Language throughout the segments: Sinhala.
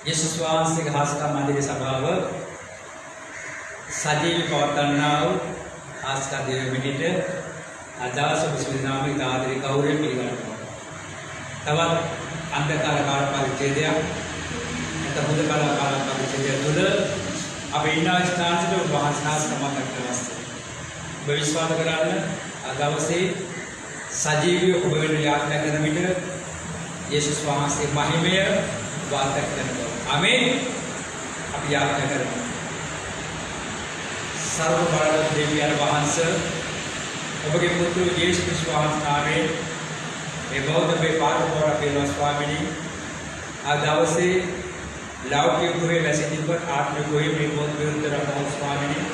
යේසුස් වහන්සේගේ හාස්කම් මන්දිරේ සභාව සජීවී පවත්වන්නා වූ ආස්කා දේව මිනිට අදාස විශ්වවිද්‍යාලයේ ආදරේ ගෞරවයෙන් පිළිගන්නවා. තවත් අන්ධකාර කාල පරිච්ඡේදයක් නැත්නම් බුදු කාල පරිච්ඡේදය තුළ අපි ඉන්න ස්ථානයේ වහන්සේස් සමාගමක් කරවස්සේ. ඔබ විශ්වාස කරන්න අදවසේ සජීවී ඔබ වෙන යාත්‍රා කරන විට යේසුස් වහන්සේ මහිමය වාර්තා කරනවා. ආමේන්. අපි යාත්‍රා කරමු. सर्व බලවත් දෙවියන් වහන්සේ ඔබගේ පුත්‍ර යේසුස් ක්‍රිස්තුස් වහන්සේගේ මේ බෞද්ධ පාරපෝර පිළිවෙල ස්වාමීනි ආදවසේ ලෞකික භවයේ වැසිතිපත් ආත්මික භවයේ මේ බෞද්ධ විරුද්ධ ස්වාමීනි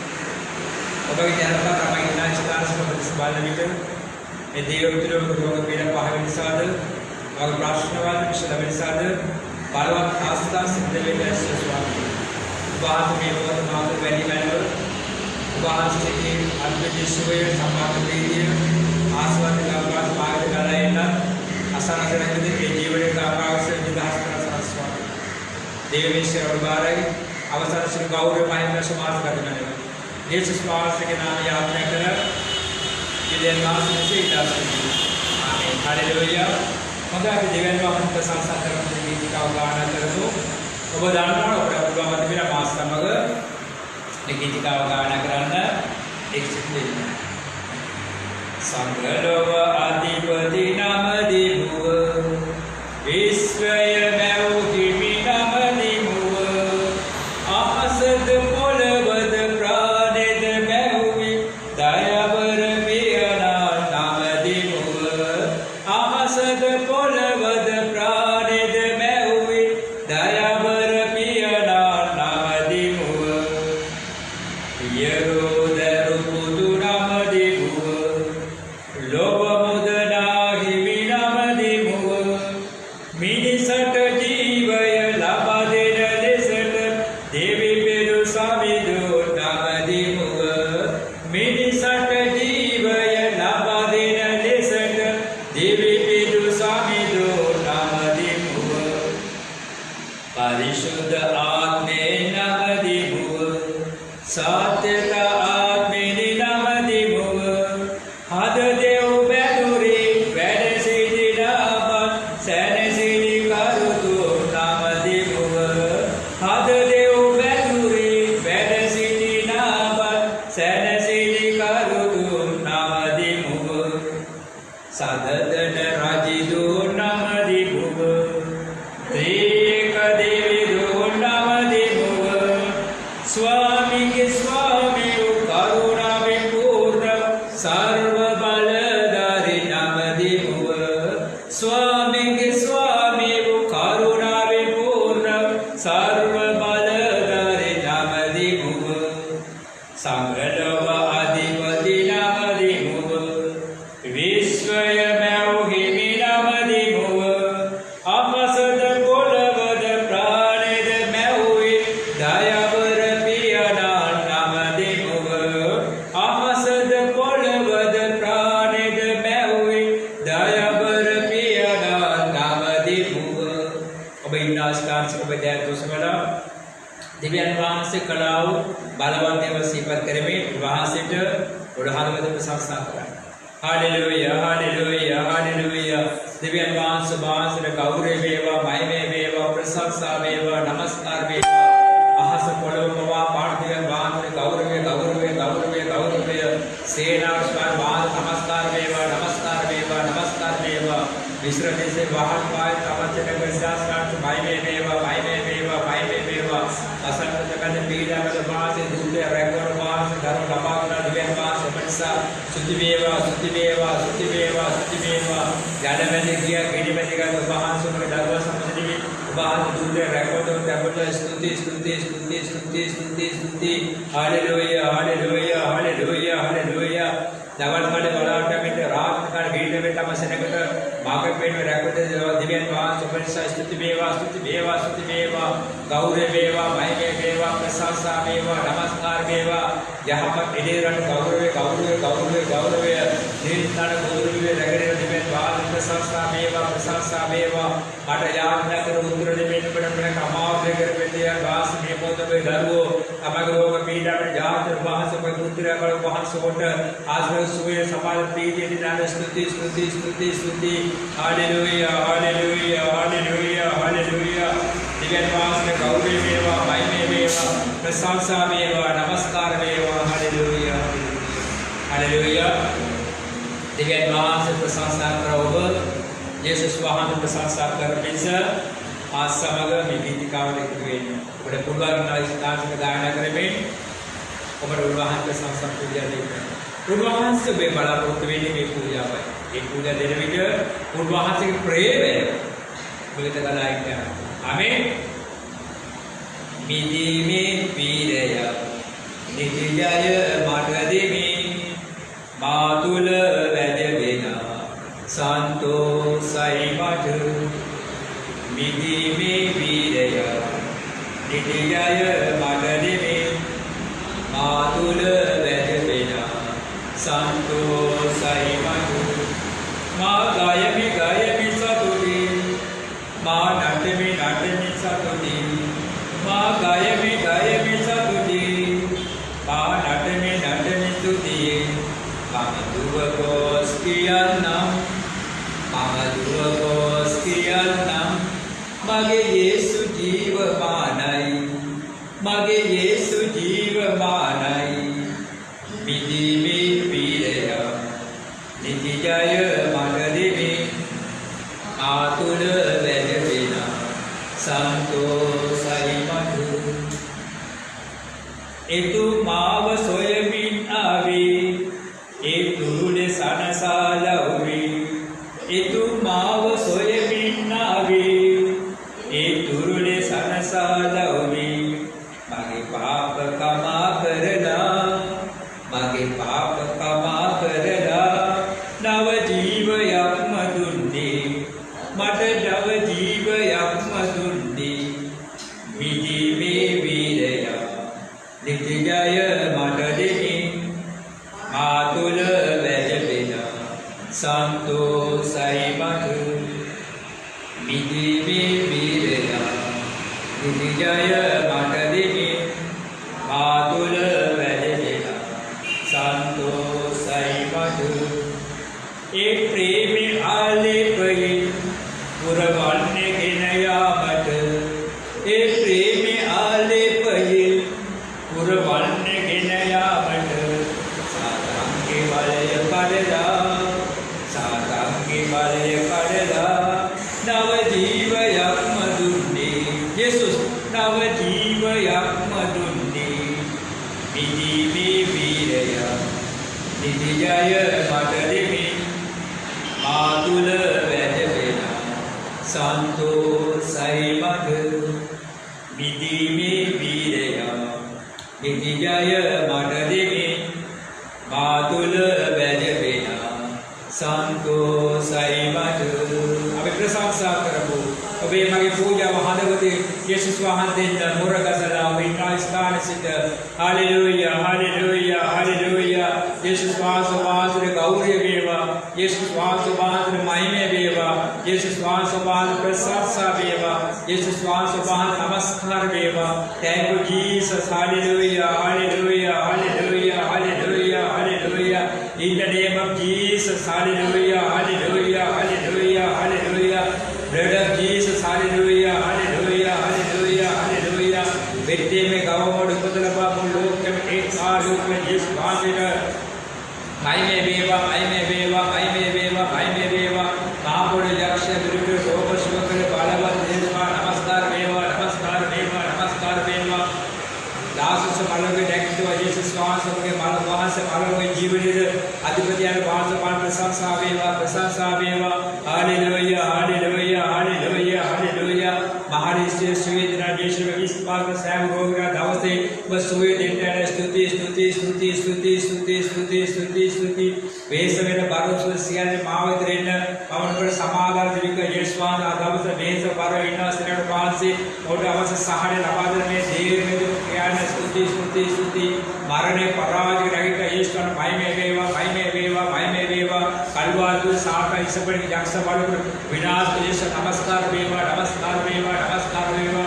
ඔබගේ ජනතා තමයි ඉනාස්කාරසක ප්‍රතිස්බාල විට මේ දේව විතරම රෝග පීඩා පහ වෙනසාද වගේ ප්‍රශ්න වල විශේෂ වෙනසාද බලවත් ආස්ථා සිද්ධ වෙන්නේ ස්වාමීනි වාහන මේ වගේ මාර්ග වැඩි වෙනවා වහන්සේගේ අන්තිමයේ සම්මානීය ආස්වාද ලබාගත් මාර්ග කරගෙන අසනකරන්නේ මේ ජීවනයේ කාපාවසේ නිදහස් කරන සරස්වාමී දේවේශ්වර වඩාරයි අවසර ශ්‍රී ගෞරව මහින්ද සමාස කරනවා යේසුස් වහන්සේගේ නාමය යාඥා කර ඉලෙන් මාසයේ ඉදාස්කේ ආමේන් හalleluya හොඳයි අපි දෙවියන් වහන්සේ ප්‍රශංසා කරන දීතිකාව ගාන කරමු ඔබ දන්නවා අපේ පුරාමත පිළ මාස සමග गीतिकाव गाना करना एक सिद्धि संग्रलोव आदिपति नाम दिभुव विश्वय मैहिमी नाम दिभुव आसद पोलवद प्राणिद मैहुवि दयावर पियना नाम दिभुव आसद पोलवद प्राणिद मैहुवि दयावर पियना नाम दिभुव यरोदरु पुदु नाम दिभुव लोभ मुदना हिमि नाम दिभुव मिनिसट जीवय लाभा देन लेसट देवी पेरु स्वामिदो नाम दिभुव मिनिसट जीवय लाभा देन लेसट देवी पेरु स्वामिदो नाम दिभुव परिशुद्ध आत्मे नाम दिभुव सत्यता आत्मेनि नाम दिभुव हद देव बैदुरी वैदसिदि नाम सैनसिदि करुतु नाम दिभुव हद देव बैदुरी वैदसिदि नाम सैनसिदि करुतु नाम दिभुव सददन राजिदु नाम दिभुव त्रिएक देविदु नाम दिभुव स्वामी के स्वामी करुणा विपूर्ण सर्व बलधारी नाम दिभुव स्वामी के स्वामी करुणा विपूर्ण सर्व बलधारी नाम दिभुव संग्रलव अधिपति नाम दिभुव विश्वय मैहिमी नाम दिभुव अपसद पोलवद प्राणिद मैहुवि दयावर पियना नाम दिभुव अपसद पोलवद प्राणिद मैहुवि दयावर पियना नाम दिभुव ඔබ ඉන්නාස්කාරසික බෙදයන් දුසවල දිව්‍යන් වහන්සේ කලාව බලවන්තව සිහිපත් කරමින් වහන්සේට උඩහරවද ප්‍රශංසා කරන්න. හalleluya hallelujah hallelujah දිව්‍යන් වහන්සේ වහන්සේට ගෞරවය වේවා මහිමය වේවා ප්‍රශංසා වේවා නමස්කාර වේවා අහස පොළොව පවා පාර්ථිවයන් වහන්සේට ගෞරවය ගෞරවය ගෞරවය ගෞරවය සේනාව ස්වාම වහන්සේ නමස්කාර වේවා නමස්කාර වේවා නමස්කාර වේවා විශ්‍රදේශේ වහල් පාය තමචන විශ්වාසකාර්ථ මහිමය වේවා මහිමය වේවා මහිමය වේවා අසංකතකද පීඩාවද වාසේ දුක්ඛ රැකවර වාසේ ධර්ම ලබාගන්න දිව්‍යන් වහන්සේ පරිසා සුද්ධි වේවා සුද්ධි වේවා සුද්ධි වේවා සුද්ධි වේවා යඩමැදි ගිය ගෙඩිමැදි ගන්න වහන්සේගේ ධර්ම සම්පදිවි වහන්සේ දුක්ඛ රැකවර තැබට ස්තුති ස්තුති ස්තුති ස්තුති ස්තුති ස්තුති හalleluya hallelujah hallelujah hallelujah දවල් කඩේ බලවට මෙන්න රාත්‍රිකාල ගීත වේ තම සෙනකට මාගේ පේන රැකවර දිව්‍යන් වහන්සේ පරිසා ස්තුති වේවා ස්තුති වේවා ස්තුති වේවා ගෞරව වේවා මහිමය වේවා ප්‍රශංසා වේවා නමස්කාර වේවා යහපත් ඉදිරියට ගෞරවය ගෞරවය ගෞරවය ගෞරවය නිර්තන ගෞරවය රැගෙන දිව්‍යන් වහන්සේ ප්‍රශංසා වේවා මට යාඥා කර උත්තර දෙමින් බඩ කමාව දෙක स्तुति स्तुति स्तुति स्तुति हालेलुया हालेलुया हालेलुया हालेलुया दिव्यवास गौरव मेवा महिमे मेवा प्रशंसा मेवा नमस्कार मेवा हालेलुया हालेलुया दिव्यवास प्रशंसा करो यीशुस वहां प्रशंसा कर पिस आज समग्र में गीतिकाओं लिखवे बड़े पूर्वाग्रह स्थान से गायन करे में और उर्वाहन प्रशंसा पूजा लेकर उर्वाहन से बे बड़ा रोकवेने में पूजा है एक पूजा देने में उर्वाहन से प्रेम है बोले तो गला क्या आमीन मिदी में पीरया नित्याय मार्गदे में मातुल वैद्य बेना संतो साई मठ मिदी में पीरया नित्याय मार्गदे में मातुल वैद्य बेना संतो साई मठ माँ गाय में सतुली माँ नाट्य में सतुली माँ गाय में सतुली माँ नाट्य में स्तुति मामधुवकोस कियान्नम मगे येसु जीव मानाई मगे येसु जीव मानाई मिदी में पीरया नित्याय मार्गदे में आतुल वैद्य बेना संतो साई मधु एतु माव सोयमीन आवे एतुले सनसालवे एतु माव सोयमीन आवे एतुले सनसालवे मागे पाप क्षमा करना मागे पाप क्षमा करना नव जीव यमदुंदी मठ नव जीव यमदुंदी विधि में वीरया नित्याय मातदे मातुल वैद्य बेना संतो साई मठ विधि में वीरया नित्याय मातदे मातुल वैद्य बेना संतो साई मठ एक प्रेम आलेपही पुरवान्य के नया मठ एक प्रेम आलेपही पुरवान्य के नया मठ सातांगे वलय पड़दा सातांगे वलय पड़दा नव जीव यमदुंडी यीशु नव जीव यमदुंडी विधि में वीरया नित्याय मातदे मातुल वैद्य बेना संतो साई मठ विधि में वीरया नित्याय मातदे मातुल वैद्य बेना संतो साई मठ अबे प्रशंसा करबो अबे मगे पूजा महादेवते यीशु वहांतेंद मुरगसला विना स्थान सिद्ध हालेलुया हालेलुया हालेलुया यीशु स्वास गौरव बेवा यीशु स्वास महिमे बेवा यीशु स्वास प्रशंसा बेवा यीशु स्वास नमस्कार बेवा thank you Jesus hallelujah hallelujah hallelujah hallelujah hallelujah in the name of Jesus hallelujah hallelujah hallelujah hallelujah blood of Jesus hallelujah hallelujah hallelujah hallelujah बेटे में गाँव मोड़ कुदरपा मुल लोक में एक साल लोक में जिस भाषा भाई में बेवा भाई में बेवा भाई में बेवा भाई में बेवा महापुर लक्ष्य विरुद्ध शोभ शुभ बालवत देशवा नमस्कार बेवा नमस्कार बेवा नमस्कार बेवा दास से मालूम के नेक्स्ट वजह श्वास के मालूम वहां से मालूम के जीवन अधिपति प्रशंसा बेवा हालेलुया हालेलुया हालेलुया हालेलुया महारिष्य सुवेदना देश में इस पार का सैम रोगरा दावते बस सुवे देते हैं स्तुति स्तुति स्तुति स्तुति स्तुति स्तुति स्तुति स्तुति वेस मेरे बारो सुसिया ने मावत रेन पवन पर समागार दिविका यशवान आदाव से वेस बारो इन्ना सिरड पांच से और अवश्य सहारे नवादर में देव में जो ज्ञान स्तुति स्तुति स्तुति मारने पराज रहित ईश्वर भाई में बेवा भाई में बेवा भाई में बेवा कलवार साका इस पर जक्ष बालो विनाश देश नमस्कार बेवा नमस्कार बेवा नमस्कार बेवा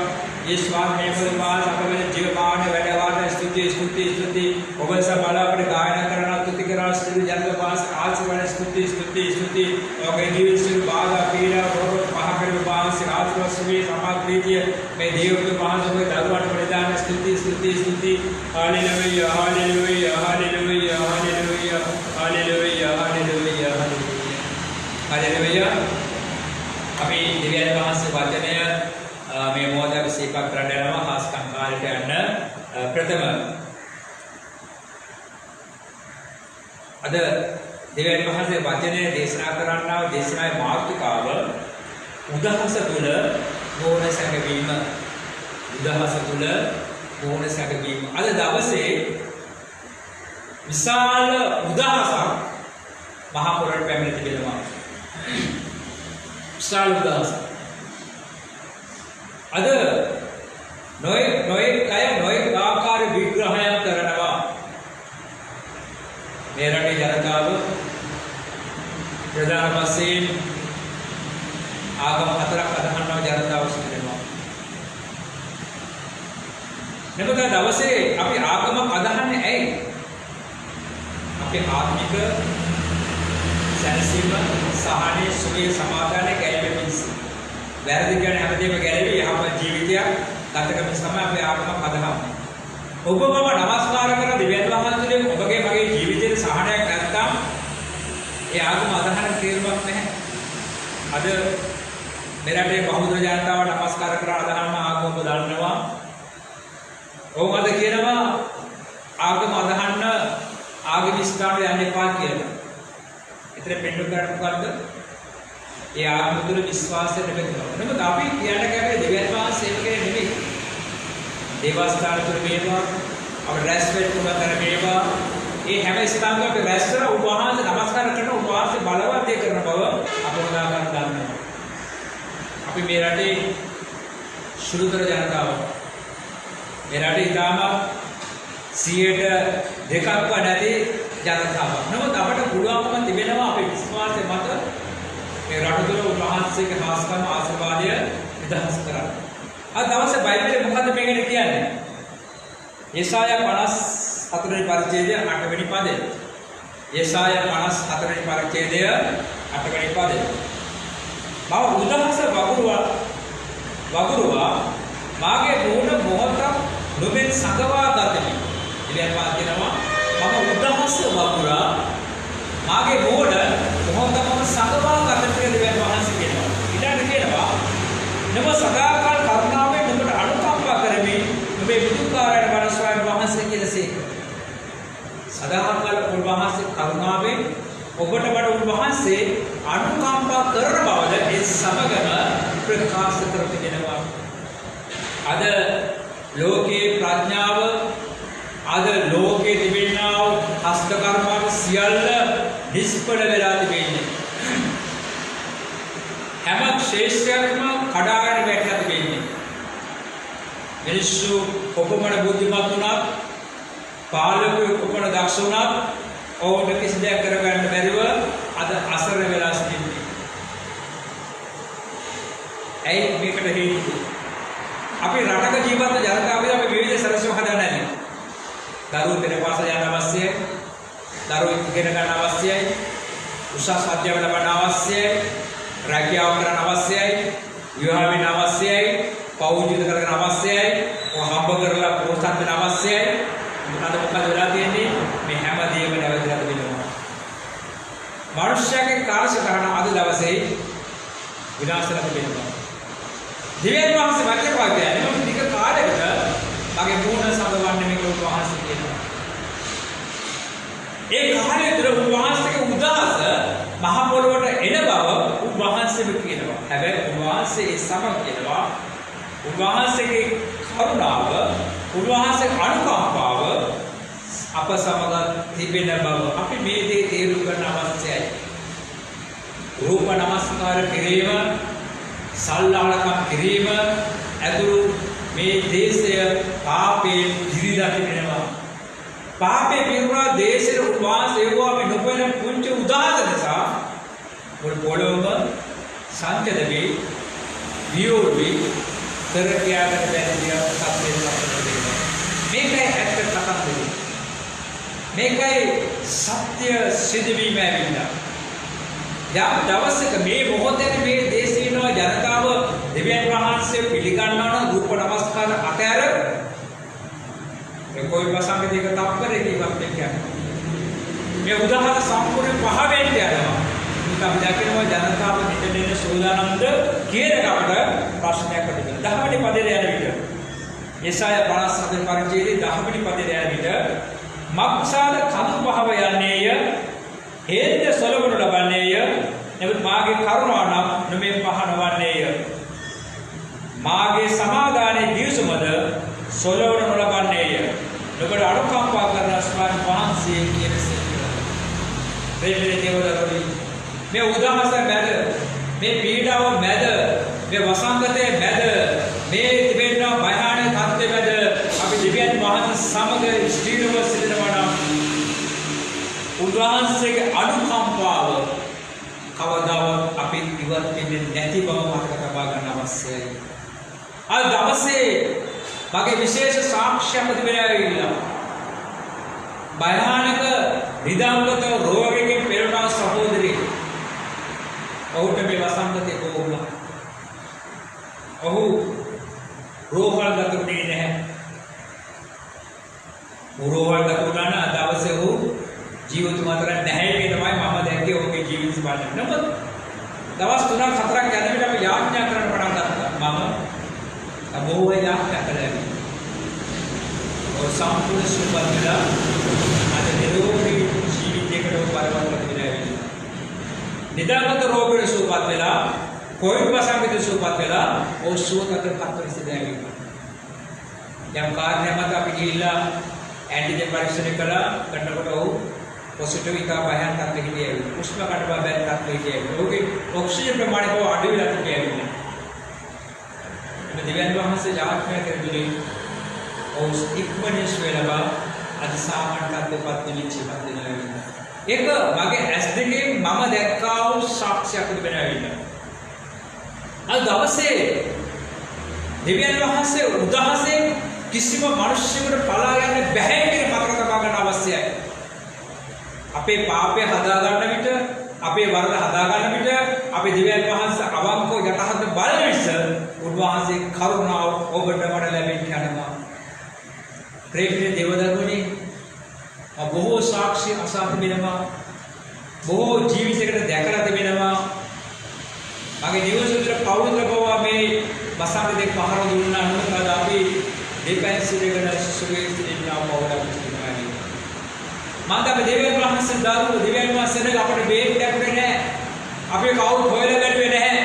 ईश्वर में परमात्मा अपने जीवन वैद्यवान स्तुति स्तुति स्तुति ओबल सा बाला पर गायन करना स्तुति करना स्तुति जन के पास आज वाले स्तुति स्तुति स्तुति ओके जीवन बाधा पीड़ा और महाकर विभाग से आत्मस्वी समाप्ति मैं देव के पास में दरबार बलिदान स्तुति स्तुति स्तुति hallelujah hallelujah hallelujah hallelujah hallelujah hallelujah hallelujah अभी दिव्य वहां से वाचन मैं मोदक सेवा करना खास कंकाल के अन्न प्रथम अद दिव्य वहां से वाचन देशना करना देशना मातृकाव उदहस तुल गोण संगवीम उदहस तुल गोण संगवीम अद दवसे विशाल उदहस महापुराण पैमिली तिबेनमा विशाल उदहस अद नोय नोय काय नोय आकार विग्रहय करनवा मेरठी जनताव प्रधान वसीन आगम हतरा प्रधान जनताव सिनेमा नेमका दवसे අපි ආගමක් අදහන්නේ ඇයි අපි ආත්මික සැනසීම සහනය සුවය සමාදානය ගැලවීම පිණිස වැරදි කියන්නේ හැමදේම ගැලවි යහපත් ජීවිතයක් ගත කරන සමය අපි ආත්මක් අදහන්නේ. ඔබ මම නමස්කාර කරන දෙවියන් වහන්සේගේ ඔබගේ මගේ ජීවිතයේ සහනයක් නැත්නම් ඒ ආත්ම අදහන තේරුමක් නැහැ. අද මෙරටේ බහුදර ජනතාව නමස්කාර කරන අදහන ආගම ඔබ දන්නවා. ඔවුන් අද කියනවා ආගම අදහන්න ආගමික ස්ථානවල යන්න එපා කියලා. ඒතර පෙන්නු කරන්නේ මොකද්ද? ये आत्म तुल विश्वास से निमित्त हो नमो दापी कियाना क्या है दिव्य आत्मा सेवके निमित्त देवस्थान तुल मेवा और रेस्पेक्ट पूरा कर मेवा ये हमें स्थान का पे रेस्टर वहाँ से नमस्कार करना वहाँ से बालवाद दे करना बाबा आप उदाहरण डालना अभी मेरा डे शुरू कर जानता हो मेरा डे दामा सीएट देखा को नहीं जानता हो नमो दापट बुढ़ा को मत दिव्य नवा आप विश्वास से मत රටතුල උන්වහන්සේගේ හාස්කම් ආශිර්වාදය නිදහස් කරා. අද දවසේ බයිබලයේ මොකද්ද මේ ගැන කියන්නේ? යෙසායා 54 වෙනි පරිච්ඡේදය 8 වෙනි පදය. යෙසායා 54 වෙනි පරිච්ඡේදය 8 වෙනි පදය. මම උදහස වගුරුවා මාගේ මූණ මොහොතක් නොබෙන් සංගවා ගතමි. ඉතින් කියනවා මම උදහස වගුරා මාගේ මූණ මොහොතක් සංගවා ගතමි කියලා වහන්සේ කියනවා. ඊළඟට කියනවා නම සදාකාල කරුණාවෙන් ඔබට අනුකම්පා කරමි. ඔබේ විදුකාරයන් වහන්සේ වහන්සේ කියලාසේක. සදාකාල වහන්සේ කරුණාවෙන් ඔබට වඩා වහන්සේ අනුකම්පා කරන බවද ඒ සමගම ප්‍රකාශ කර තිබෙනවා. අද ලෝකේ ප්‍රඥාව අද ලෝකේ තිබෙනා හස්තකර්මාව සියල්ල නිෂ්ඵල වෙලා තිබෙන්නේ. හැම ශේෂ්ඨයක්ම කඩාගෙන වැටලා තිබෙන්නේ. මිනිස්සු කොපමණ බුද්ධිමත් වුණත් පාලකයෝ කොපමණ දක්ෂ වුණත් ඔවුන්ට කිසි දෙයක් කරගන්න බැරිව අද අසරණ වෙලා සිටින්නේ. ඇයි මේකට හේතුව? අපි රටක ජීවත් ජනතාවගේ අපි විවිධ සැලසුම් හදා නැහැ. දරුවෝ දෙන පාසල යන්න අවශ්‍යයි. දරුවෝ ඉගෙන ගන්න අවශ්‍යයි. උසස් අධ්‍යාපන ලබන්න අවශ්‍යයි. රැකියාව කරන්න අවශ්‍යයි. විවාහ වෙන්න අවශ්‍යයි. පෞද්ගලික කරගන්න අවශ්‍යයි. හම්බ කරලා පොහොසත් වෙන්න අවශ්‍යයි. මොකද වෙලා තියෙන්නේ මේ හැමදේම නැවතලා තිබෙනවා. මනුෂ්‍යයාගේ කාර්යසටහන අද දවසේ විනාශලා තිබෙනවා. දිව්‍යන් වහන්සේ වචන වාක්‍යය මොකද ටික කාලයකට මගේ මූණ සමවන්නේ මේක උන්වහන්සේ කියනවා. ඒ කාලය තුළ උන්වහන්සේගේ උදාස මහ පොළොවට එන බව උන්වහන්සේම කියනවා. හැබැයි උන්වහන්සේ ඒ සමග කියනවා උන්වහන්සේගේ කරුණාව උන්වහන්සේගේ අනුකම්පාව අප සමග තිබෙන බව අපි මේ දේ තේරුම් ගන්න අවශ්‍යයි. රූප නමස්කාර කිරීම සල්ලාලකම් කිරීම ඇතුළු මේ දේශය පාපේ දිරිලා තිබෙනවා. පාපේ පිරුණා දේශේ උන්වහන්සේ වගේ නොපෙනෙන පුංචි උදාහරණ නිසා පොළොව සංකේත වේ වියෝවි කරකියාකට බැඳිය සත්‍යය අපිට මේකයි ඇත්ත කතාව. මේකයි සත්‍ය සිදුවීම ඇවිල්ලා යම් දවසක මේ මොහොතේ මේ දේශේ ඉන්න ජනතාව දෙවියන් වහන්සේ පිළිගන්නවා නම් රූප නමස්කාර අතහැර ඒ કોઈ වසංගතික තප්පරේ කිව්වක් කියන්නේ. මේ උදාහරණ සම්පූර්ණ පහ වෙන්න යනවා. අපි දකිනවා ජනතාව නිතරම සෝදානම්ද කියන එකට ප්‍රශ්නයක් තිබෙනවා. 10 වෙනි පදේ යන විට යසාය 57 පරිච්ඡේදයේ 10 වෙනි පදේ යන විට මක්සාද කඳු පහව යන්නේය හේන්ද සොලවනු ලබන්නේය නමුත් මාගේ කරුණාව නම් නොමේ පහනවන්නේය මාගේ සමාදානයේ දිවිසුමද සොලවනු නොලබන්නේය ඔබට අනුකම්පා කරන ස්වාමීන් වහන්සේ කියන ප්‍රේමයේ දේවදරුනි මේ උදාහස මැද මේ පීඩාව මැද මේ වසංගතයේ මැද මේ තිබෙන භයානක තත්ත්වයේ මැද අපි දෙවියන් වහන්සේ සමග ස්ථිරව සිටිනවා නම් උන්වහන්සේගේ අනුකම්පාව කවදාවත් අපි ඉවත් වෙන්නේ නැති බව මතක තබා ගන්න අවශ්‍යයි. අද දවසේ මගේ විශේෂ සාක්ෂියක් තිබෙනවා. භයානක නිදාංගත රෝගයකින් පෙළෙනා සහෝදරිය. ඔහුට මේ වසංගතය කොහොමද? ඔහු රෝහල් ගතුනේ නැහැ. රෝහල් ගතුනා නම් දවසේ ඔහු ජීවිත මාතර නැහැ කියන තමයි මම දැක්කේ ඔහුගේ ජීවිත බලන්න. නමුත් දවස් 3-4ක් යන විට අපි යාඥා කරන්න පටන් ගත්තා. මම බොහෝ යාඥා කළා. ඔය සම්පූර්ණ සුවපත් වෙලා අද නිරෝගී ජීවිතයකට පරිවර්තන වෙනවා. නිදාගත රෝගවල සුවපත් වෙලා කොවිඩ් වසංගතය සුවපත් වෙලා ඔව් සුවපත්පත් පරිසරයක් වෙනවා. යම් කාරණයක් මත අපි ගිහිල්ලා ඇන්ටිජන් පරීක්ෂණ කළා කරනකොට ඔව් පොසිටිව් එක බයන් තත්ත්වෙ හිටියේ. උෂ්ණ කඩ බබෙන් තත්ත්වෙ හිටියේ. ඔහුගේ ඔක්සිජන් ප්‍රමාණය කොහොම අඩු වෙලා තිබෙන්නේ. මේ දෙවියන් වහන්සේ යාඥා කරන්නේ ඔව් ඉක්මනින් වෙලවා අද සාමාන්‍ය තත්ත්වයකට නිවිච්චපත් වෙනවා. ඒක මගේ ඇස් දෙකෙන් මම දැක්කා වූ සාක්ෂියක් තිබෙනවා. අද දවසේ දෙවියන් වහන්සේ උදාහසෙන් කිසිම මිනිසෙකුට පලා යන්න බැහැ කියන මතක තබා ගන්න අවශ්‍යයි. අපේ පාපය හදා ගන්න විට අපේ වරද හදා ගන්න විට අපේ දෙවියන් වහන්සේ අවංකව යටහත් බලන විට උන්වහන්සේ කරුණාව ඔබට මට ලැබෙන්න යනවා. ප්‍රේමයේ දේවදරුනි බොහෝ සාක්ෂි අසා තිබෙනවා. බොහෝ ජීවිතයකට දැකලා තිබෙනවා. මගේ නිවසේතර පෞද්ගලිකව මේ වසංගතේ පහර දුන්නා නේද අපි දෙපැන්සිලකට සුසුගේ ඉන්නා පවුලක් තිබුණා. මාතම දෙවියන් වහන්සේ දාරු දෙවියන් වහන්සේට අපට බේත් දැක්ුවේ නැහැ. අපි කවුරු හොයලා බැලුවේ නැහැ.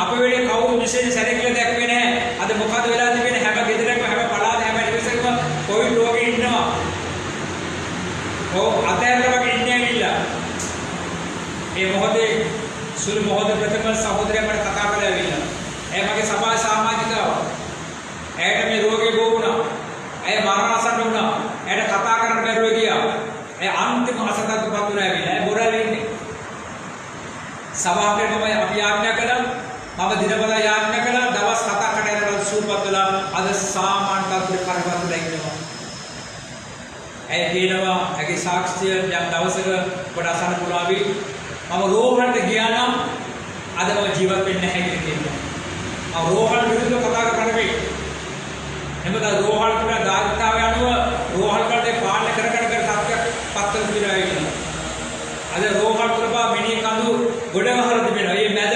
අපේ වෙලේ කවුරු විශේෂ සැලකිල්ල දැක්ුවේ නැහැ. අද මොකද වෙලා තිබෙන්නේ හැම ගෙදරකම හැම පළාත හැම නිවසකම කොවිඩ් රෝගී ඉන්නවා. ඔව් අතහැරලා වගේ ඉන්නේ ඇවිල්ලා. මේ මොහොතේ සුළු මොහොත ප්‍රථම සහෝදරයා මට කතා කරලා ඇවිල්ලා. මගේ සමාජ සමාජිකාව. ඇයට මේ රෝගේ බෝ වුණා. ඇය මරණාසන්න වුණා. ඇයට කතා කරන්න බැරුව ගියා. ඇය අන්තිම අසතත්පත් වුණා ඇවිල්ලා. ඇය බොරල් ඉන්නේ. සභාවේ මම අපි යාඥා කළා. මම දිනපතා යාඥා කළා. දවස් 7කට යනකොට සූපත් වෙලා අද සාමාන්‍ය තත්ත්වයට පරිවර්තන වෙනවා. ඇය කියනවා ඇගේ සාක්ෂිය යම් දවසක කොට අසන්න පුළාවි. මම රෝහලට ගියා නම් අද මම ජීවත් වෙන්නේ නැහැ කියලා කියනවා. මම රෝහල් විරුද්ධව කතා කරන්නේ. එමෙතන රෝහල් තුන දායකතාවය අනුව රෝහල් වලට පාලනය කර තත්ත්වයක් පත්තර පිරලා ඉන්නවා. අද රෝහල් තුන මිනී කඳු ගොඩවහලා තිබෙනවා. මේ මැද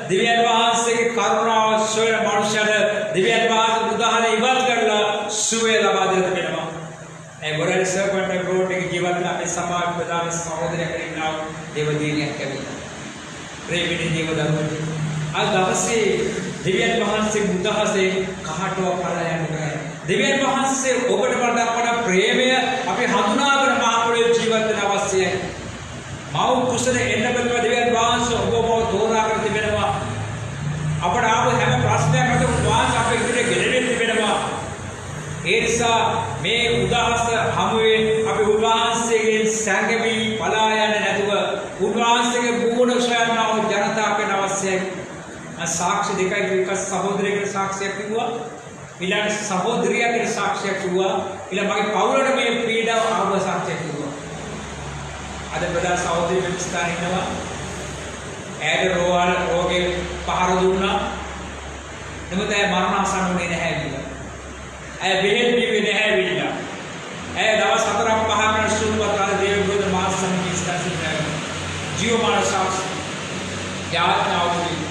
දිව්‍යන් වහන්සේගේ කරුණාව සොයන මනුෂ්‍යයන්ට දිව්‍යන් වහන්සේ උදාහරණ ඉවත් කරලා සුවය ලබා දෙන්න තිබෙනවා. ඒ ගොඩේ සර්පන්ට් රෝඩ් එකේ ජීවත් වෙන අපේ සමාජ ප්‍රධාන සහෝදරයෙක් ඉන්නවා දේවදීනියක් ඇවිල්ලා. ප්‍රේමිනී දේවදරුවෝ අද දවසේ දෙවියන් වහන්සේ මුදහසේ කහටව පලා යන්න බෑ. දෙවියන් වහන්සේ ඔබට වඩා ප්‍රේමය අපි හඳුනාගෙන මාපොළේ ජීවත් වෙන අවශ්‍යයි. මව් කුසල එන්න බැලුවා දෙවියන් වහන්සේ ඔබව තෝරාගෙන තිබෙනවා. අපට ආව හැම ප්‍රශ්නයකටම වහන්සේ අපේ ඉදිරියේ ගෙනෙන්න තිබෙනවා. ඒ නිසා මේ උදාහස හමුවේ අපි උන්වහන්සේගේ සංගමී පලා යන්නේ නැතුව උන්වහන්සේගේ බුණ සොයනා වූ ජනතාවට අවශ්‍යයි. साक्ष्य देखा एक सहोदरी के साक्ष्य हुआ इला सहोदरिया के साक्ष्य हुआ इला मगे पौलड में पीड़ा आव साक्ष्य हुआ अद बदा सहोदरी व्यवस्था इनवा ඇයට රෝගේ පහර දුන්නා. නමුත් ඇය මරණ ආසන්න වුණේ නැහැ කියලා. ඇය බෙහෙත් බිව්වේ නැහැ විලා. ඇය දවස් 4-5කට සුළුපතර දේව විරෝධ මාස සමිතිය ස්ථාපිත ජීවමාන සාක්ෂි යාඥාව තුළින්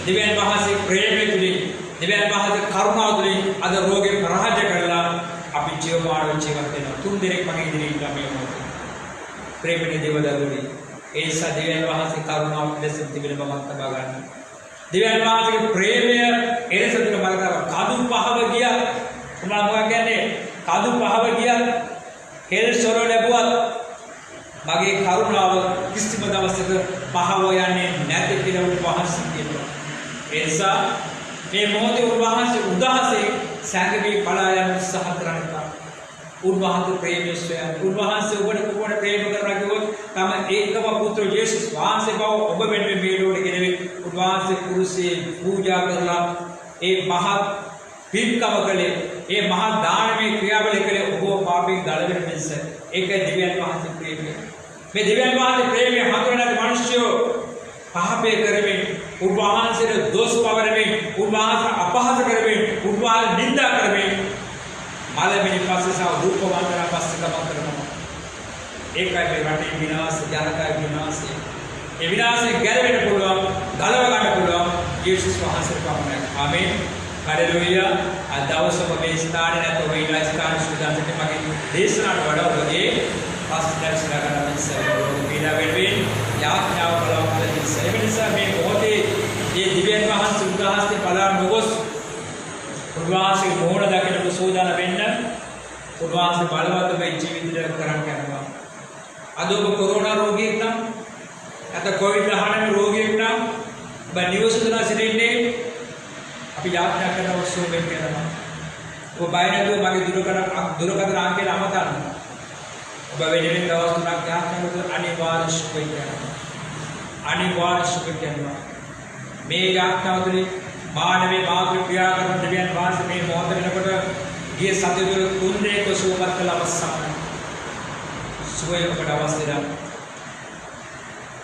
දිව්‍යන් වහන්සේ ප්‍රේමය තුළින් දිව්‍යන් වහන්සේ කරුණාව තුළින් අද රෝගේ පරාජය කරලා අපි ජීවමාන ජීවත් වෙනවා. 3 දිනක් මගේ ඉදිරියේ ඉන්න මේ මොහොතේ ප්‍රේමනේ දේවදරුවනි ඒ නිසා දිව්‍යන් වහන්සේ කරුණාව ලෙස තිබෙන බවක් තබා ගන්න. දිව්‍යන් වහන්සේගේ ප්‍රේමය එලෙස තුන බලනවා. කඳු පහව ගියා උනාවා කියන්නේ කඳු පහව ගියා හෙල් සොර ලැබුවත් මගේ කරුණාව කිසිම දවසක පහව යන්නේ නැති කියලා උන්වහන්සේ කියනවා. ඒ නිසා මේ මොහොතේ උන්වහන්සේ උදාහසේ සැඟවි පලා යන උත්සාහ කරනවා. උන්වහන්සේ ප්‍රේමය සොයන උන්වහන්සේ ඔබට කොහොමද ප්‍රේම කරනවා කිව්වොත් තම ඒකම පුත්‍ර යේසුස් වහන්සේ බව ඔබ වෙනුවෙන් මේ ලෝකෙ ගෙනෙවි. උන්වහන්සේ කුරුසේ පූජා කරලා ඒ මහත් පින්කම කළේ ඒ මහා දානමය ක්‍රියාවලිය කළේ ඔබ පාපයෙන් ගලවෙන මිස. ඒකයි දිව්‍යන් වහන්සේ ප්‍රේමය. මේ දිව්‍යන් වහන්සේ ප්‍රේමය හඳුනන මිනිස්සු පාපය කරමින් උන්වහන්සේට දොස් පවරමින් උන්වහන්සේ අපහාස කරමින් උන්වහන්සේ නිඳා කරමින් මලමිනි පස්සේ රූප වන්දනා පස්සේ ගමන් කරනවා. ඒකයි මේ රටේ විනාශ ජනකයි විනාශය. ඒ විනාශය ගැලවෙන්න පුළුවන් ගලව ගන්න පුළුවන් යේසුස් වහන්සේ පමණයි. ආමේන්. හලෙලූයා. අද දවසේ මේ ස්ථානේ නැත්නම් මේ ඉන්න ස්ථාන සුදාන්තේ මගේ දේශනාවට වඩා ඔබගේ පස්දැක්ෂලා ගන්න ඉස්සෙල්ලා පීඩා වෙනුවෙන් යාඥාව බලවත් ඉස්සෙල්ලා ඒ නිසා මේ මොහොතේ මේ දිව්‍යන් වහන්සේ උදාහස්තේ පලා නොගොස් උන්වහන්සේ මොහොන දකිනකොට සෝදාන වෙන්න උන්වහන්සේ බලවත් මේ ජීවිතය කරන්න යනවා. අද ඔබ කොරෝනා රෝගියෙක් නම් නැත්නම් කොවිඩ්-19 රෝගියෙක් නම් ඔබ නිවසේදලා සිටින්නේ අපි යාඥා කරනවා සෝබෙන් කරනවා. ඔබ බය නැතුව මගේ දුරකථන අංකය අමතන්න. ඔබ වෙනුවෙන් දවස් 3ක් යාඥා කරලා අනිවාර්ය සුඛය කරනවා. අනිවාර්ය සුඛය කරනවා. මේ යාඥාව තුළින් මානවී මාතෘ ක්‍රියා කරන දෙවියන් වහන්සේ මේ මොහොත වෙනකොට ගිය සතිය තුළ 3 දිනක සුවපත් කළ අවස්ථාවක්. සුවය ඔබට අවශ්‍ය නම්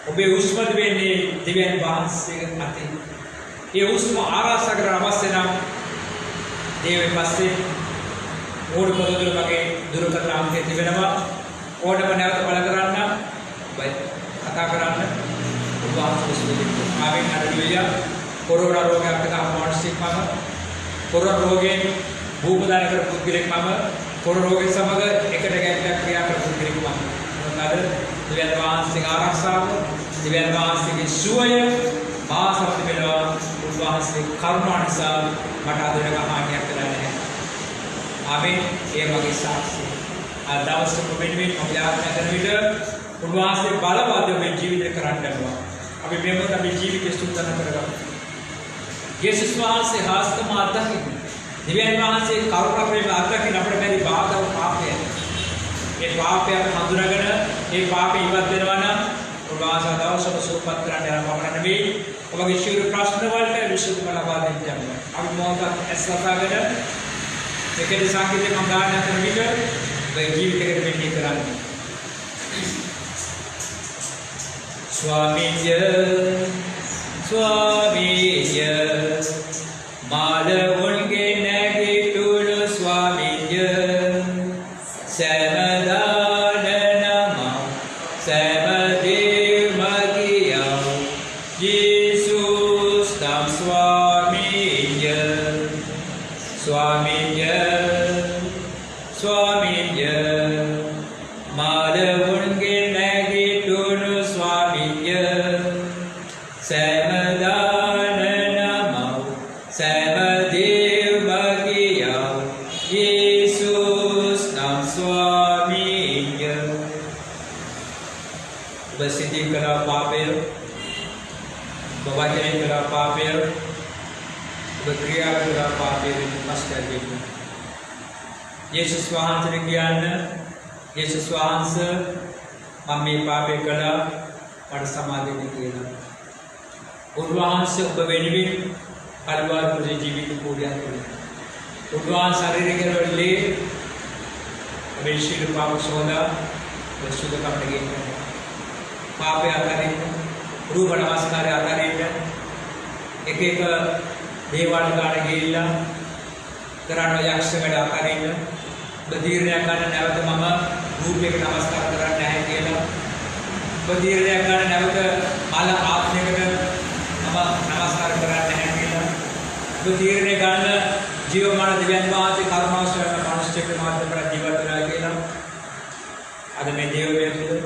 ඔබේ උස්ම දෙන්නේ දෙවියන් වහන්සේගේ අතේ. ඒ උස්ම ආරක්ෂා කරන අවශ්‍ය නම් දේවෙන් පස්සේ ඕඩ පොදවල වගේ දුරකථන අංකය තිබෙනවා. ඕඩම නැවත බල කරන්න ඔබයි කතා කරන්න උන්වහන්සේ සුදුසු. ආවෙන් හරියට කොරෝනා රෝගයක් තම මානසික මම කොරෝනා රෝගයෙන් භූපදාන කර පුද්ගලෙක් මම කොරෝනා රෝගය සමග එකට ගැටයක් ක්‍රියා කර පුද්ගලෙක් මම. මොකද දිව්‍යන් වහන්සේගේ ආරක්ෂාව දිව්‍යන් වහන්සේගේ සුවය මාසපති වෙනවා. උන්වහන්සේ කරුණා නිසා මට අද වෙනක හානියක් වෙලා නැහැ. ආමේන්. ඒ වගේ සාක්ෂි අද දවසේ වෙනුවෙන් අපි යාඥා කරන විට උන්වහන්සේ බලවත් මේ ජීවිතය කරන්න යනවා. අපි මේවත් අපේ ජීවිතය සුත්තන කරගමු. යේසුස් වහන්සේ හාස්තම අත්දකින්න දිව්‍යන් වහන්සේ කරුණා ප්‍රේම අත්දකින්න අපිට බැරි බාධා පාපය. ඒ පාපය හඳුනාගෙන ඒ පාපය ඉවත් වෙනවා නම් උන්වහන්සේ දවසක සුවපත් කරන්න යන පමණ නෙවෙයි ඔබගේ ශීල ප්‍රශ්න වලට විසඳුම ලබා දෙන්න යනවා. අපි මොහොතක් ඇස්වතාගෙන එකද සංකේතයක් මම ගන්න කරන විට ඔබේ ජීවිතයකට වෙන්නේ කරන්නේ. ස්වාමීය ස්වාමීය මාළවුන්ගේ නැගිටුණු ස්වාමීය සෑමදාන නම සෑමදේව මගියා යේසුස් නම් ස්වාමීය ස්වාමීය ස්වාමීය මාළවුන්ගේ නැගිටුණු ස්වාමීය සෑමදාන නම සෑමදේව මගියා යේසුස් නම් ස්වාමීය. ඔබ සිතී කළ පාපය ඔබ වචනයෙන් කළ පාපය ඔබ ක්‍රියා කළ පාපය පස්කර දෙන්න. යේසුස් වහන්සේට කියන්න යේසුස් වහන්සේ මම මේ පාපය කළා මට සමාදෙන්න කියලා. උන්වහන්සේ ඔබ වෙනුවෙන් කල්වාරි කුසේ ජීවිත පූජා කළා. උන්වහන්සේ ශරීරයේ ඔබේ ශීල පාප සෝදා සුද්ධ කරගෙන පාපය අතරින් රූප නමස්කාරය අතරින් එක දේවල් ගන්න ගිහිල්ලා කරන්න යක්ෂ වැඩ අතරින් බදීරණයක් ගන්න නැවත මම රූපයක නමස්කාර කරන්නේ නැහැ කියලා බදීරණයක් ගන්න නැවත මල ආත්මයකට මම නමස්කාර කරන්නේ නැහැ කියලා බදීරණය ගන්න ජීවමාන දිව්‍යන් වහන්සේ කරුණාශ්‍රය මනුෂ්‍යක මාර්ග කර ජීවත් වෙනවා කියලා අද මේ දේවය තුළ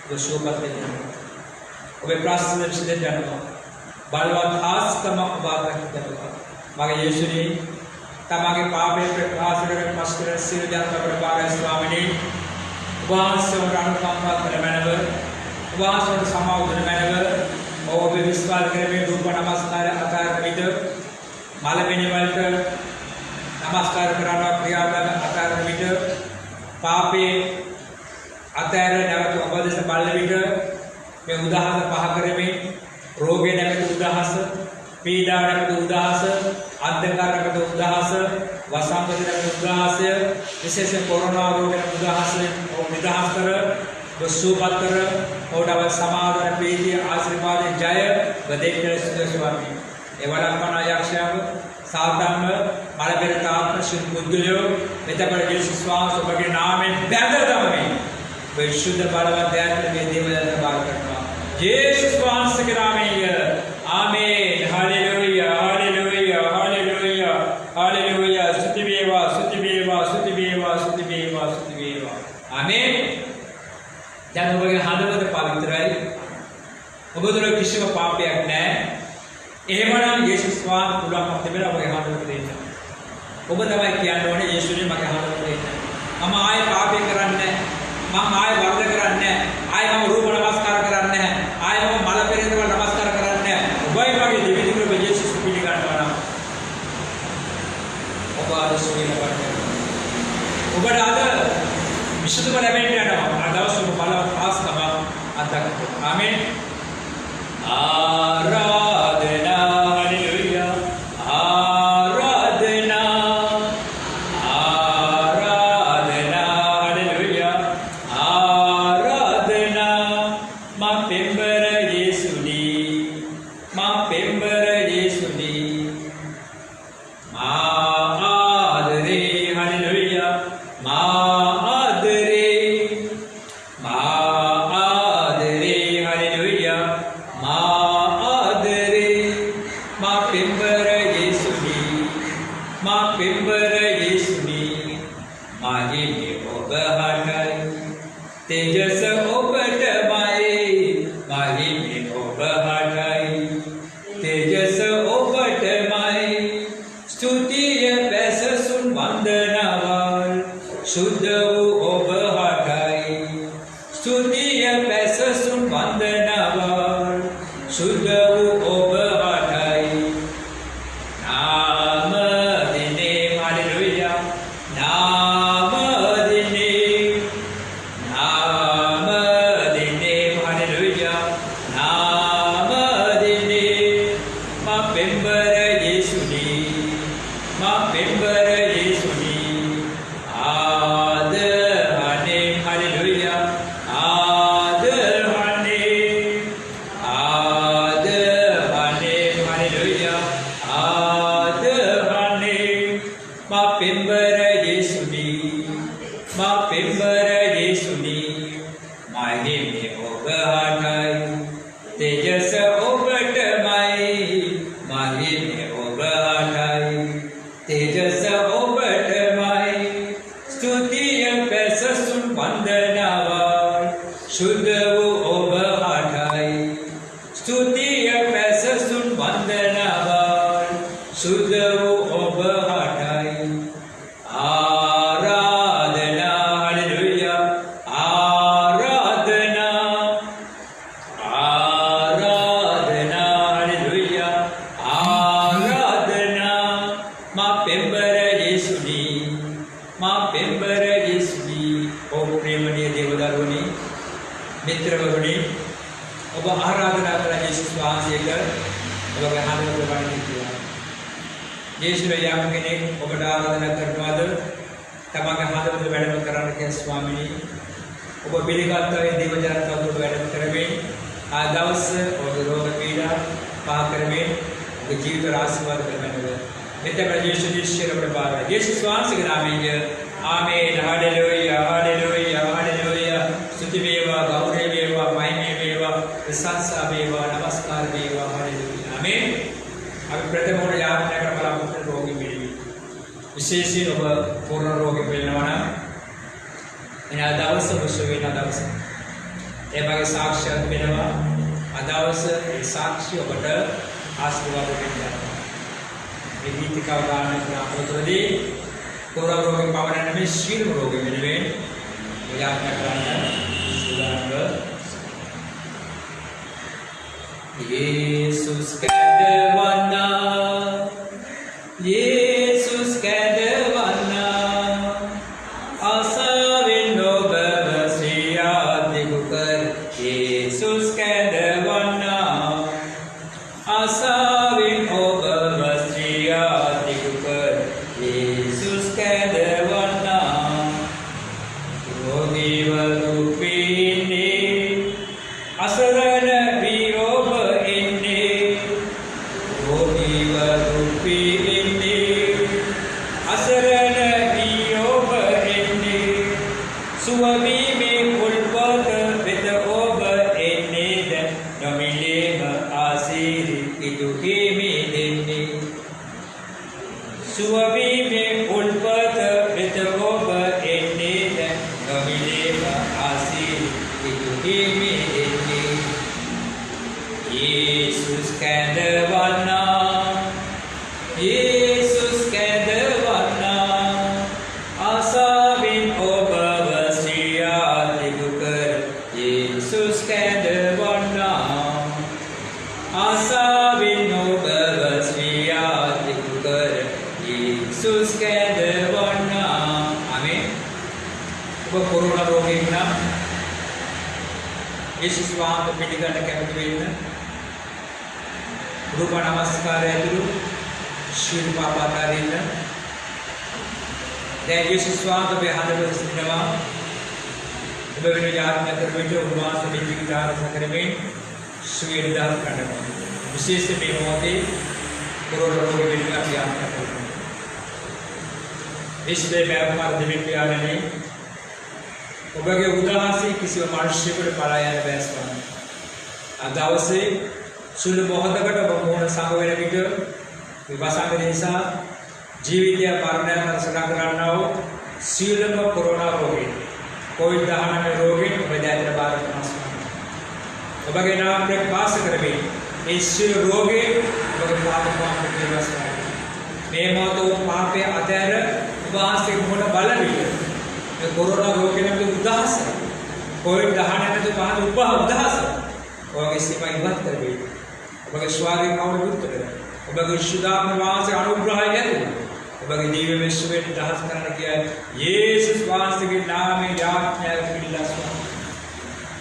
දසෝපත් වෙනවා ඔබේ ප්‍රශ්න විසඳෙන්න යනවා බලවත් ආස්තමක් වාදයක් කරනවා මගේ යේසුනි තමගේ පාපේ ප්‍රකාශ කරන පස්කර සිර ජනතාවට පාරයි ස්වාමිනේ වහන්සේට අනුකම්පා කර මැනව වහන්සේට සමාව දෙන මැනව ඔබ විශ්වාස කරමින් රූප නමස්කාර අකාර විද මලපෙණි වලට නමස්කාර කරනවා ක්‍රියාවල අකාර විද පාපේ අතර නැවත ඔබ දෙස බලන විට මේ උදාහරණ පහ කරමින් රෝගේ නැමැති උදාහස පීඩාව නැමැති උදාහස අන්ධකාර නැමැති උදාහස වසංගත නැමැති උදාහසය විශේෂයෙන් කොරෝනා රෝග නැමැති උදාහසෙන් ඔබ නිදහස් කර දුස්සුපත් කර ඔබව සමාධි ප්‍රීතිය ආශිර්වාදයේ ජය වදෙන්න ස්වාමී ඒ වඩම්මන යක්ෂයව සාධම්ම මලපෙරත ආත්ම ශුද්ධ බුද්ධයෝ මෙතපර යේසුස් වහන්සේ ඔබගේ නාමයෙන් බැඳගමමි විශුද්ධ බලවත් දයාවට මේ දේවදත්ත බාර කරනවා යේසුස් වහන්සේගේ නාමයෙන් ආමේන් හalleluya හalleluya හalleluya හalleluya ස්තුති වේවා ස්තුති වේවා ස්තුති වේවා ස්තුති වේවා ස්තුති වේවා ආමේන් දැන් ඔබගේ හදවත පවිත්‍රයි ඔබ තුළ කිසිම පාපයක් නැහැ එහෙමනම් යේසුස් වහන්සේ පුළුවන් තිබෙනවා ඔබගේ හදවත දෙන්න ඔබ තමයි කියන්න ඕනේ යේසුනේ මගේ හදවත දෙන්න මම ආයේ පාපය කරන්නේ නැහැ මම ආයේ වර්ධ කරන්නේ නැහැ ආයේ මම රූප නමස්කාර කරන්නේ නැහැ ආයේ මම මල පෙරේතව නමස්කාර කරන්නේ නැහැ ඔබයි මගේ දෙවිදින ඔබ යේසුස් පිළිගන්නවා නම් ඔබ ආදර්ශයෙන් කරන්නේ ඔබට අද විශුද්ධ ලැබෙන්න යනවා අද දවස් ඔබ බලවත් ආස්තම අත්දැක ආමේන් ආරාධනා හalleluya तेजस ओपट माए माही में ओबहाटाई तेजस ओपट माए स्तुतिय पैस सुन वंदनावाल शुद्ध ओबहाटाई स्तुतिय पैस सुन वंदनावाल शुद्ध ओबहाटाई नाम दिने हालेलुया नाम दिने तेजस ओबट माए माही में ओबहाटाई तेजस ओबट माए स्तुतिय पैस सुन वंदनावाल शुद्ध ओबहाटाई स्तुतिय पैस सुन वंदनावाल शुद्ध ओबहाटाई आराधना हालेलुया मित्रवरुणी ඔබ ආරාධනා කරන යේසුස් වහන්සේට ඔබගේ හදවත වඩින්න කියලා. යේසුස් යම් කෙනෙක් ඔබට ආරාධනා කරනවාද තමගේ හදවත වැඩම කරන්න කියන ස්වාමීනි ඔබ පිළිගත්තා ඒ දේව ජනතාවට වැඩම කරමින් දවස් රෝග පීඩා පහ කරමින් ඔබේ ජීවිත ආශිර්වාද කරගන්නද මෙතන ප්‍රදේශ දිශිරවට පාරයි යේසුස් වහන්සේගේ නාමයෙන් ආමේන් හalleluya hallelujah hallelujah ස්තුති වේවා ගෞරව වේවා මහිමේ වේවා ප්‍රශංසා වේවා නමස්කාර වේවා hallelujah ආමේන් අපි ප්‍රථමව යාඥා කරන බලාපොරොත්තු රෝගී මිලවි විශේෂයෙන් ඔබ පූර්ණ රෝගී වෙනවා නම් එන දවස් ඔබ වෙන දවස් ඒ වගේ සාක්ෂියක් වෙනවා අදවස ඒ සාක්ෂිය ඔබට ආශිර්වාද වෙනවා මේ දීතිකව ගන්න ප්‍රාප්තවදී පූර්ණ රෝගී පවරන මේ ශීල රෝගී වෙනුවෙන් යාඥා කරන්න සුදානව යේසුස් කැදවන්නා යේසුස් කැදවන්නා ආසාවෙන් ඔබව සියාදිගු කර යේසුස් කැදවන්නා ආසාවෙන් ඔබව සියාදිගු කර යේසුස් කැදවන්නා රෝගීව දුක්විඳින්නේ අසරණ වී ඔබ එන්නේ රෝගීව දුක්විඳින්නේ අසරණ වී ඔබ එන්නේ සුවවීමේ කුල්පත වෙත ඔබ එන්නේ දැන් නොමිලේම ආශිර්වාද දුකේ දෙන්නේ සුවවීමේ කුල්පත වෙත ඔබ එන්නේ දැන් නොමිලේම ආශිර්වාද දුකේ දෙන්නේ යේසුස් කැදවන්නා යේසුස් කැදවන්නා ආසාවෙන් ඔබව සියාදිගු කර යේසුස් කැදවන්නා ආසාවෙන් ඔබව සියාදිගු කර යේසුස් කැදවන්නා ආමේන් ඔබ කොරෝනා රෝගයෙන් නම් යේසුස් වහන්සේ පිළිගන්න කැමති වෙන්න රූප නමස්කාරය ඇතුළු ශීල පාපාකාරින්න දැන් යේසුස් වහන්සේ හදවත සිටිනවා ඔබ වෙන යාඥා කරමින් උන්වහන්සේ පිළිගන්න ආරාධනා කරමින් සුවය දාන කරනවා විශේෂ මේ මොහොතේ කොරෝනා රෝග වෙනුවෙන් අපි යාඥා කරනවා ඉස්බේ බෑමාර දෙවියන්ගේ ඔබගේ උදාහරණය කිසිම මිනිසෙකුට පලා යන්න බෑ ස්වාමී. අද දවසේ සුළු මොහොතකට ඔබ මොහොන සංග වෙන විට විපස්සක නිසා ජීවිතය මරණය රසක කරන්නා වූ සීලම කොරෝනා රෝගී COVID-19 රෝගී ඔබ දැතර බාර කරනවා. ඔබගේ නාම ප්‍රකාශ කරමින් මේ සීල රෝගී ඔබගේ පාපකම් පිළිවස්නා. මේ මොහොත පාපයේ අතර ඔබ ආසික මොන බලන විට कोरोना रोग के तो उदास है कोविड दहाने में तो वहां उपा उदास है और इससे मैं बात कर गई अब अगर स्वागत का और उत्तर है अब अगर शुद्धा में वहां से अनुग्रह है तो अब अगर दिव्य में सुबह दास करने किया यीशु स्वास्थ्य के नाम में याज्ञा पिल्ला स्वामी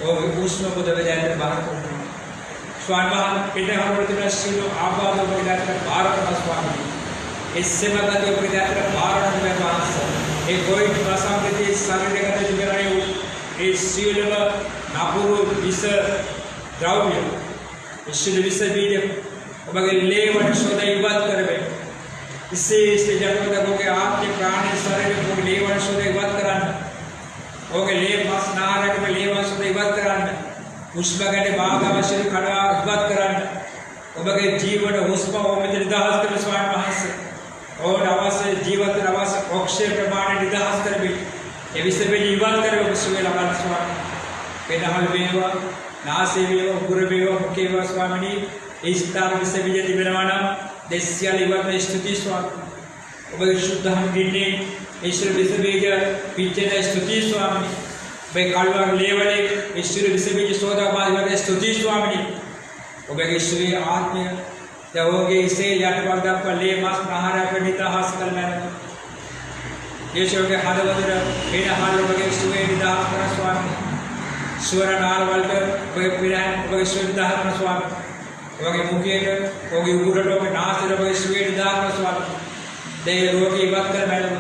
और उसमें को दबे जाते बाहर को स्वामी बाहर पिता हम प्रतिना शिलो आबाद हो जाते भारत का स्वामी इससे मदद हो जाते भारत में बाहर एक कोई भाषा में इस सारे जगह में जो रहे हो इस सील में नापुर विष द्रव्य इस विष बीज अब अगर ले वन शोधा बात कर बे इससे जन्म तक हो गया आपके प्राण शरीर को ले वन शोधा बात कराना हो गया ले पास ना रख में ले वन शोधा बात कराना उसमें कहते बाग में शरीर खड़ा बात कराना अब अगर जीवन उसमें वो में निर्धारित कर स्वामी महास और आवास जीवत आवास अक्षय प्रमाण निदास कर भी ये विषय पे जीवन कर वो सुवे लगा स्वामी पेनाहल बेवा नासे बेवा गुरु बेवा मुख्य बेवा स्वामी इस तार विषय भी यदि बनवाना देशिया लिवर में स्तुति स्वामी अब शुद्ध हम गिने ईश्वर विषय बीज पीछे ने स्तुति स्वामी भाई कालवा लेवले ईश्वर विषय बीज सोदा बाद स्तुति स्वामी अब ईश्वरीय आत्मा जब होगी इसे याटवादा पर ले मास नहारा पर निता हास कल में ये शो के हाथ बदर बिना हाथ बगे सुवे निता हास कर स्वामी स्वर नाल वाल्टर बगे बिना बगे सुवे निता हास कर स्वामी बगे मुखे के होगी उगुरटो में नास रे बगे सुवे निता हास कर स्वामी दे रोगी बात कर मैंने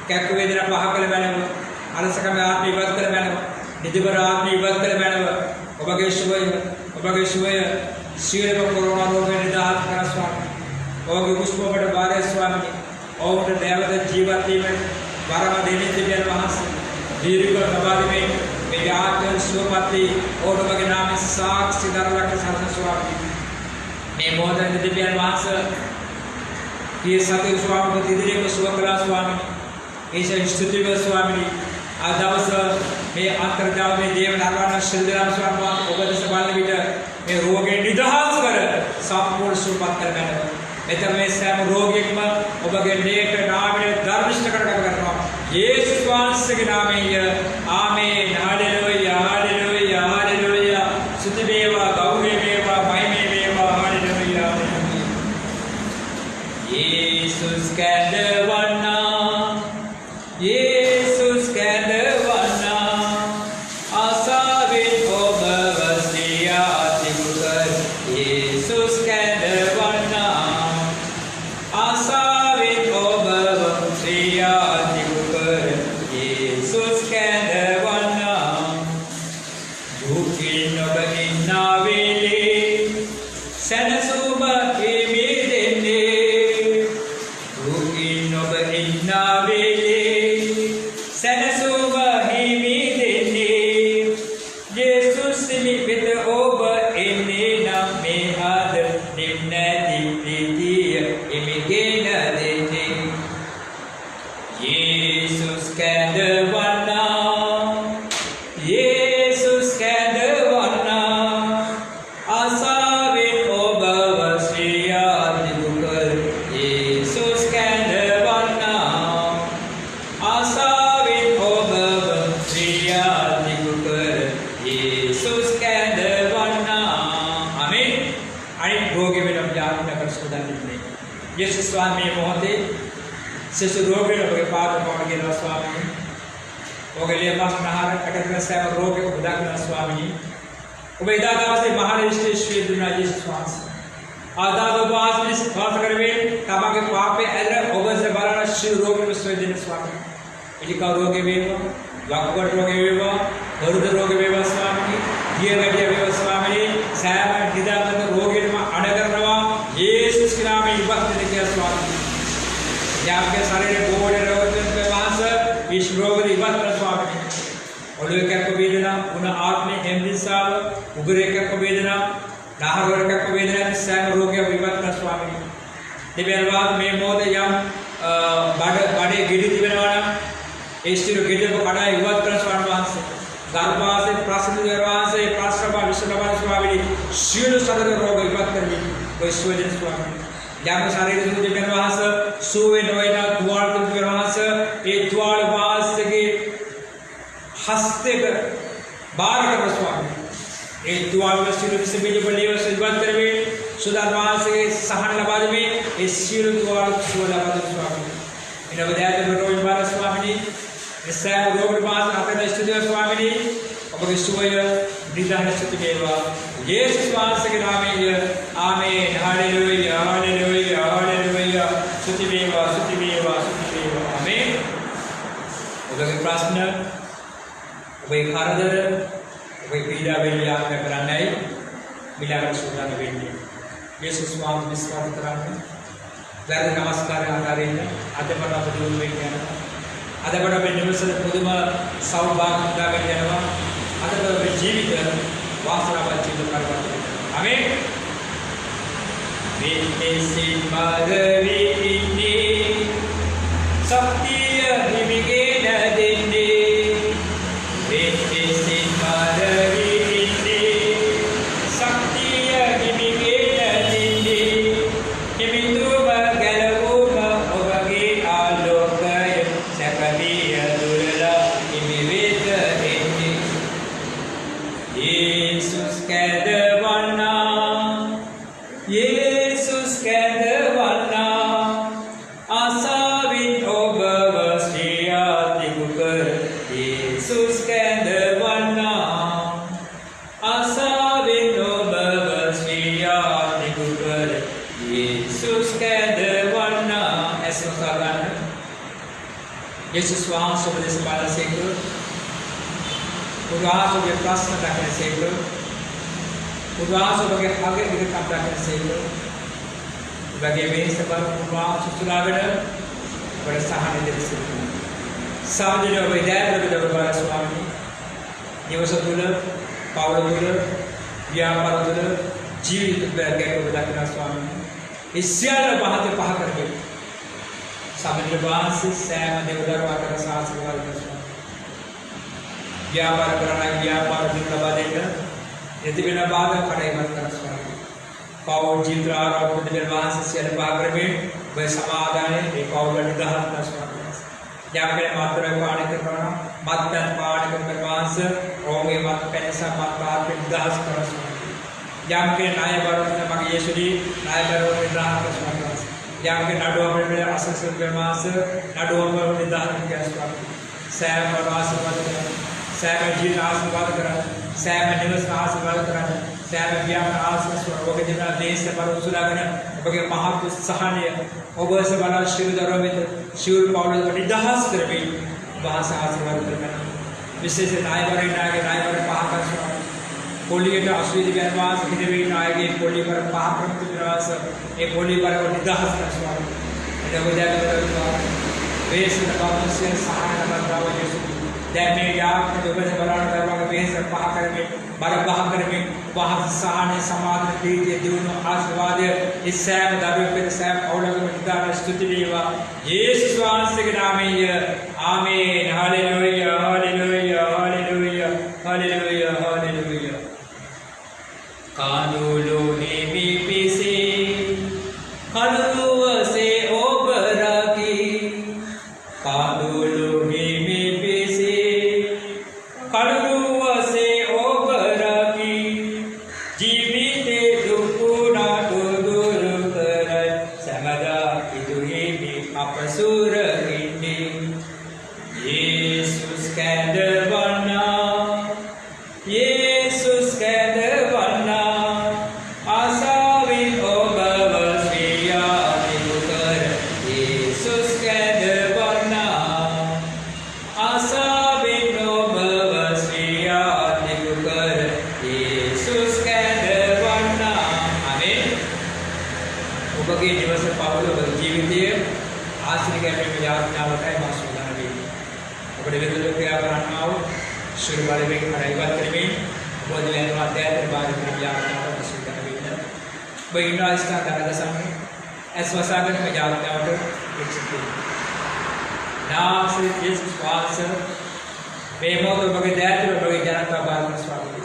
क्या कोई दिन पहा कर मैंने अलसका में आपने बात कर मैंने निधिबर आपने बात कर मैंने बगे सुवे ඔබගේ සුවය සියලුම කොරෝනා රෝගයෙන් නිදහස් කර ස්වාමී. ඔබගේ කුෂ්ඨෝපට බාරේ ස්වාමී. ඔබට නැවත ජීවත් වීමට වරම දෙන්නේ දෙවියන් වහන්සේ. දීර්ඝ ප්‍රබාධමේ මේ ආත්ම සුවපත්ති ඔබගේ නාමයෙන් සාක්ෂි දරලක් සරණ ස්වාමී. මේ මොහොතේ දෙවියන් වහන්සේ ये सत्य स्वामी तिदिरे को सुवकला स्वामी ऐसे स्तुति को स्वामी आदावस में अंतर्जाल में देव नारायण श्रीराम स्वामी ओबद सवाल बिट में रोगे निदास कर संपूर्ण सुपत कर मैं में सैम रोगे में ओबगे नेट नाम में धर्मिष्ठ करना यीशु स्वामी के नाम में आमीन हालेलुया हालेलुया हालेलुया स्तुतिमेवा गौरवमेवा महिमेवा hallelujah Jesus Kadawana, Jesus Kadawana, Asavit Obavasya Tikukar, Jesus Kadawana, Asavit Obavasya Tikukar, Jesus Kadawana, Dukin Obagina Vili, Sanasuba Kimidini. यीशु स्वामी मोहते शिशु रोगे लोगे पाद पौड़ के ना स्वामी ओगे लिए माफ नहार अकत्र से रोगे को बुदा के स्वामी उबैदा दावसे महारिष्ट श्री दुना यीशु स्वामी आदा दोबास में बात करवे तबा के पापे एदर ओगे से बारा श्री रोगे में सोए दिन स्वामी इलिका रोगे वेवा वाकवर रोगे वेवा दर्द रोगे वेवा स्वामी ये बैठे वेवा स्वामी सैम निदान रोगे में अड़गरवा यीशु के नाम में इबादत किया स्वामी या आपके शरीर बोझ रोग पे वास इस रोग की इबादत स्वामी और क्या को वेदना उन आप में एमदिसा उगरे क्या को वेदना नाहर क्या को वेदना सैम रोग की इबादत स्वामी दिव्यवाद में मोद यम बड़े गिरी दिव्यवाना इस्तिरो गिरी को कड़ा इबादत स्वामी वास गर्भा से प्रासन्न गर्भा से प्राश्रवा विश्ववा स्वामी शील सदर रोग इबादत करनी कोई स्वजन स्वामी जाम शारीरिक रूप से बेनवास सुवे नोइना द्वार तो बेनवास ये द्वार वास के हस्ते पर बार कर स्वामी ये द्वार में सिर से भी जो बलिए से बात करवे सुधार वास के सहन लबाद में ये सिर द्वार सुव लबाद स्वामी इन विद्या तो रोज बार स्वामी ने इससे रोग बात आते हैं स्थिति स्वामी ने अब सुवय निदान स्तुतिमेवा यीशु स्वामी के नाम में आमीन हालेलुया हालेलुया हालेलुया स्तुतिमेवा स्तुतिमेवा स्तुतिमेवा आमीन उधर प्रार्थना वही खारदर वही पीड़ा बेलिया में कराना है मिलाकर सुधार बेलिया यीशु स्वामी विश्वास कराना वेद नमस्कार आकारेंगे आधे बड़ा बदलूं बेलिया आधे बड़ा बेनिमसल पुदुमा सौभाग्य उदा बेलिया आधे बड़ा जीवित वासना बच्चे तो कर पाते हमें विश्व माधवी इन्नी शक्ति हिमिके न दिन्नी विश्व माधवी इन्नी शक्ति हिमिके न दिन्नी हिमितु बगलु ओबगे आलोकय सकली दुर्ला हिमिवेद इन्नी Jesus Kadawana, Jesus Kadawana, Asavit Obavasya Tikukar, Jesus Kadawana, Asavit Obavasya Tikukar, Jesus Kadawana. ऐसे होता है यीशु स्वामी सुबह से बाला सेकु उदाहरण के प्रश्न रखने से උන්වහන්සේ ඔබගේ හගේ විදිහට කතා කරසේක. ඔබගේ වෙනස බර උන්වහන්සේ සුලාගෙන ඔබට සහන දෙසේක. සාධින ඔබ ඉදෑට ඔබ ස්වාමී නිවස තුළ පවුල තුළ ව්‍යාපාර තුළ ජීවිත බැගයක් ඔබ දකින ස්වාමී ඒ සියල්ල පහත පහ කරගෙන සමිත වහන්සේ සෑම දෙවදරුවා කර සාසිරවාද කරනවා. ව්‍යාපාර කරන ව්‍යාපාර දින ලබා දෙන්න යති වෙන බාධා කඩයිවත් කරස්වා. පවුල් ජීවිත ආරෝපණ දෙන වහන්සේ සියල්ල පහ කරගෙන ඔබ සමාදානයේ ඒ පවුල නිදහස් කරස්වා. යම්කේ මාත්‍රය පාණි කරනවා මත්පැන් පාණි කරන වහන්සේ රෝගේ මත්පැන් නිසා මත්පාත්‍රය නිදහස් කරස්වා. යම්කේ ණය බරවන මගේ යේසුදී ණය බරවන නිදහස් කරස්වා. යම්කේ නඩුවම වල අසසල් කරනවාස නඩුවම වල නිදහස් කරස්වා. සෑම ආශිර්වාද කරන සෑම ජීවිත ආශිර්වාද කරන සෑම නිවස ආශිර්වාද කරන සෑම ව්‍යාපාර ආශිර්වාද ඔබගේ ජීවන දේශ බර උසුලාගෙන ඔබගේ මහත් සහනය ඔබ සබල ශිරු දරවෙත ශිරු පවුල නිදහස් කරමින් වහන්සේ ආශිර්වාද කරගන්න. විශේෂ නායකයන්ගේ නායකයන් පහකස්වා පොලියට අසුවිදි ගන්වාස හිතේ නායකගේ පොලිය කර පහ ප්‍රමුඛ ඒ පොලිය කර නිදහස් කරස්වා. ඒක ඔබ වේසන බවස්සේ සහන කරනවා යේසු. දැන් මේ යාත්‍රා ඔබේ බලන දරුවගේ වේස පහ කරමින් බර පහ කරමින් වහන්සේ සහන සමාධි ප්‍රීතිය දිනුන ආශිර්වාදය ඒ සෑම දරුවෙක් පෙර සෑම අවුලකම නිදාන ස්තුති වේවා යේසුස් වහන්සේගේ නාමයෙන් ආමේන්. හalleluya hallelujah hallelujah hallelujah hallelujah. කානුලෝ හිමි පිසේ කලුවසේ ඔබ රකී කානුලෝ හිමි පිසේ කලුවසේ ඔබ රකී ජීවිතේ දුකුණට දුරු කරයි සමදා ඉදුහිමි අප සුරකින්නේ යේසුස් කැඳවන්නා යේසුස් කැඳවන්නා ආසාවෙන් ඔබව ශ්‍රියා දිනු කර යේසුස් කැඳවන්නා ආසාවෙන් ඔබව ශ්‍රියා දිනු කර යේසුස් කැඳවන්නා. ආමේන්. ඔබගේ නිවස පවුල ඔබගේ ජීවිතයේ ආශිර්වාදයෙන් යාඥාවටයි මා සූදානම් වෙන්නේ. ඔබට වෙතට ක්‍රියා කරන්නා වූ ශිරු බලයෙන් කරයිවත් කරමින් ඔබ දිලෙන් වාදයට බාහිර යාඥාවට සූදානම් වෙන්න. ඔබ ඉන්නවා ස්ථාන දරදසන්නේ ඇස්වසාගෙන යාඥාවට එක්සිටි. නාසයේ යේසුස් වහන්සේ මේ මොහොත ඔබගේ දෑතර ඔබගේ ජනතාව බාහිර ස්වාමී.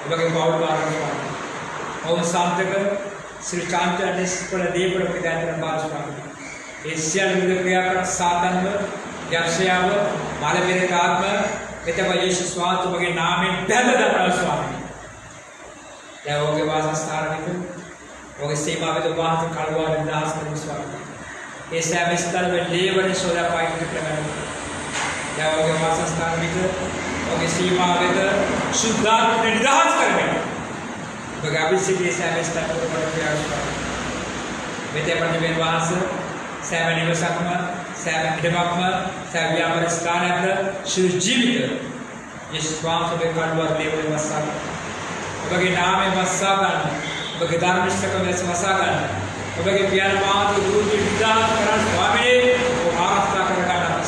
ඔබගේ පවුල් බාහිර ස්වාමී. ඔබ සාන්තක ශ්‍රී චාන්තනස් පොළ දීපර ඔබගේ දෑතර බාහිර ස්වාමී. ඒ සියලු විද ක්‍රියා කර සාතන්ව යක්ෂයාව මාළපෙරේත ආත්ම මෙතන යේසුස් වහන්සේ ඔබගේ නාමයෙන් බැලදපන ස්වාමී. දැන් ඔබගේ වාසස්ථාන විතර ඔබගේ සීමා විතර වහන්සේ කල්වාර නිදහස් කරන ස්වාමී. ඒ සෑම ස්ථලවල ලේවන සෝදාපායි කරගන්න. දැන් ඔබගේ වාසස්ථාන විතර ඔබගේ සීමා විතර සුද්ධාත්ම නිදහස් කරගන්න. ඔබගේ අභිෂේකයේ සෑම ස්ථලවල ක්‍රියා ස්වාමී. මෙතන ප්‍රතිමේ වහන්සේ සෑම නිවසක්ම සෑම ඉඩමක්ම සෑම ව්‍යාපාර ස්ථානයක්ද ශිරු ජීවිත යේසුස් වහන්සේගේ කල්වාර ලේවන වස්සා ඔබගේ නාමයෙන් වස්සා ගන්න. ඔබගේ ධර්මිෂ්ඨකම වස්සා ගන්න. ඔබගේ පියාණන් වහන්සේ දුරුදි විදාස් කරන් ස්වාමී ඔබ ආරක්ෂා කර ගන්න.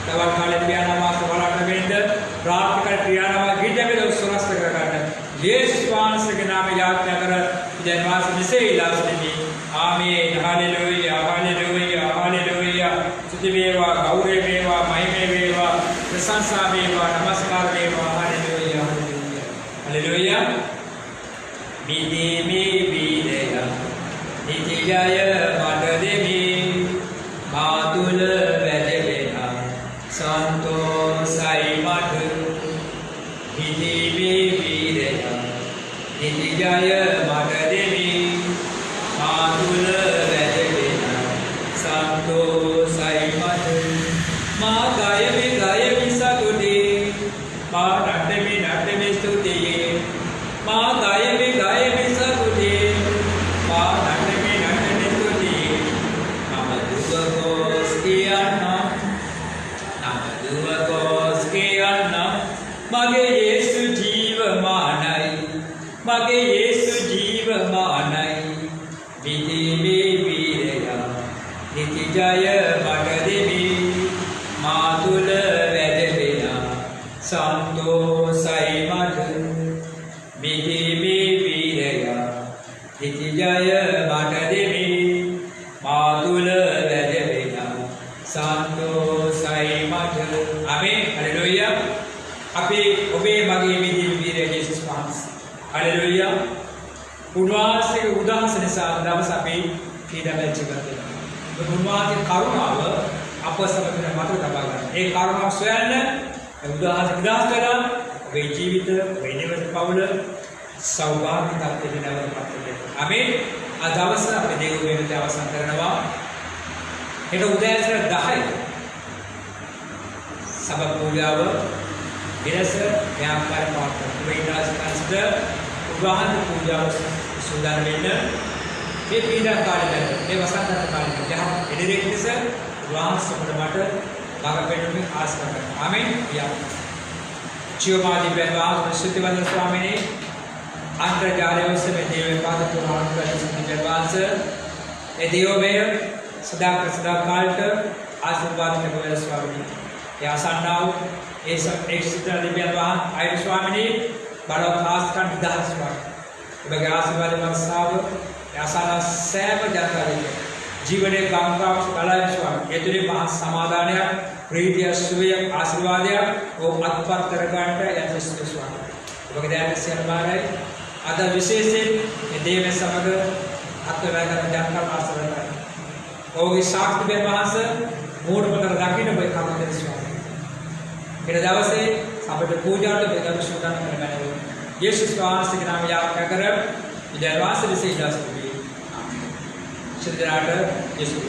දවල් කාලේ පියාණන් වහන්සේ වලට වෙන්න ප්‍රාර්ථනා පියාණන් වහන්සේ ගිජ්ජමෙල සුරස්ත කර ගන්න. යේසුස් වහන්සේගේ නාමයෙන් යාඥා කර ඉදන් වාසී විසේ ඉලාස්තිනි. ආමේන්. හalleluya hallelujah hallelujah. ස්තුති වේවා ගෞරව වේවා මහිමේ වේවා ප්‍රශංසා වේවා නමස්කාර වේවා. hallelujah hallelujah hallelujah. මිදෙමි විදය නිතිජය මට දෙමි මාතුල වැදෙනා සන්තෝසයි මට මිදෙමි විදය නිතිජය මට දෙමි මාතුල වැදෙනා සන්තෝසයි මට මා ගයමි සතුටේ මා නටමි ස්තුතියේ මා ගයමි සතුටේ මා නටමි ස්තුතියේ මම දුවගොස් කියන්න මගේ යේසු ජීවමානයි ජය මට දෙමි මා තුල වැදෙනා සන්තෝසයි මට මිහි මේ වීරයා නිති ජය මට දෙමි මා තුල වැදෙනා සන්තෝසයි මට ආමේන් හලෙලූයා අපි ඔබේ මගේ මිදි වීරයා යේසුස් වහන්සේ හලෙලූයා උන්වහන්සේගේ උදාහරණ නිසා දවස් අපි පීඩා ජීවත් වෙනවා. උන්වහන්සේගේ කරුණාව අප සමග මතු තබා ගන්න. ඒ කරුණාව සොයන්න උදාහරණ විදාස් කරලා ඔබේ ජීවිත, ඔබේ නිවස පවුල සෞභාග්‍ය තත්ත්වයට නැවතපත් වෙනවා. ආමේන්. අද දවස අපි දේව වේදිකාව අවසන් කරනවා. හෙට උදෑසන 10 සබ පූජාව විරස ව්‍යාපාර පාත්‍ර වේදාස්කන්ස්ද උදාහරණ පූජාව සූදානම් වෙන්න මේ පීඩා කාලේ මේ වසන්ත කාලේ යහ එදිරෙක් ලෙස වහන්සේට මට භාග පෙන්වීමේ ආශ කරනවා. ආමේන්. යා ජීවමාදී බෙල්වා සුද්ධිවන්ත ස්වාමීනි අන්තර්ජාලය ඔස්සේ මේ දේව පාද පුරාණ කරන සුද්ධිවන්ත ඒ දේවමය සදා කාලට ආශිර්වාද කරන ස්වාමීනි. යා සන්නාව ඒ එක්සිතර දෙවියන් ආයු ස්වාමීනි බලවත් ආස්කන් දහස් වාර ඔබගේ ආශිර්වාද වර්ෂාව යසන සෑම ජනතාවගේ ජීවනයේ ගංගාව බලය ස්වාමී ඒ තුලින් මහා සමාදානයක් ප්‍රීතිය සුවය ආශිර්වාදයක් ඔබ අත්පත් කර ගන්නට යන්නේ ස්වාමී ඔබගේ දයාව සියලු බාරයි අද විශේෂයෙන් මේ දේව සමග අත්වැගන ජනතාව ආශිර්වාද ඔබගේ ශාක්තිය මහස මෝඩපතර දකින්න ඔබ කමතේ ස්වාමී ඊට දවසේ අපට පූජාට බෙදලා සූදානම් කරගන්න. යේසුස් වහන්සේගේ නාමය යාපනා කර විද්‍යාවාස විශේෂ දාස් කුමී. ආමේන්. සිතනාට යේසුස්